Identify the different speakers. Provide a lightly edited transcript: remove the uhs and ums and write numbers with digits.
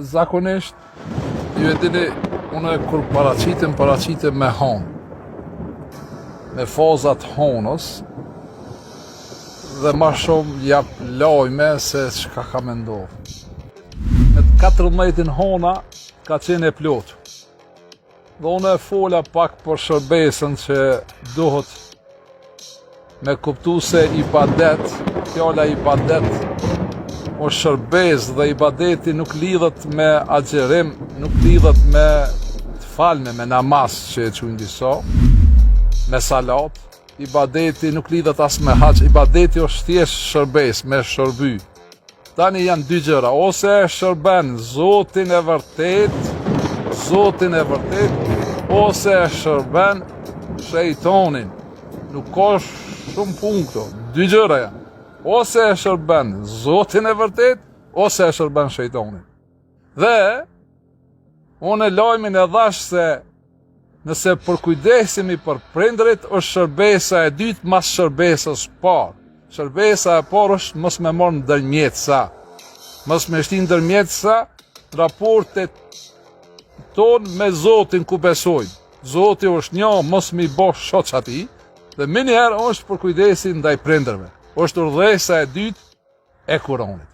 Speaker 1: Zakonisht, ju e dini, unë kur paraqitem me honë, me fazat honës, dhe ma shumë jap lajme se çka ka me ndodhë. Me 14 hona ka qenë e plotë. Dhe unë e fola pak për shërbesën që duhet me kuptu se ibadet, fjala ibadet, o shërbes dhe ibadeti nuk lidhet me agjerim, nuk lidhet me falme, me namaz që e quajnë disa, me salat. Ibadeti nuk lidhet as me hax, ibadeti është thjesht shërbes, me shërby. Tani janë dy gjëra, ose e shërben Zotin e vërtet, ose e shërben shejtonin. Nuk ka shumë punë këto, dy gjëra janë. Ose e shërben Zotin e vërtet, ose e shërben shejtonin. Dhe, unë lajmin e dhash se nëse përkujdesemi për prindrit, është shërbesa e dytë mas shërbesës parë. Shërbesa e parë është mos me marrë ndërmjetësa. Mos me shti ndërmjetësa raportet tonë me Zotin ku besojmë. Zoti është një, mos mi bo shoq ati, dhe miniherë është përkujdesi ndaj prindërve. Është urdhesa e dytë e Kuranit.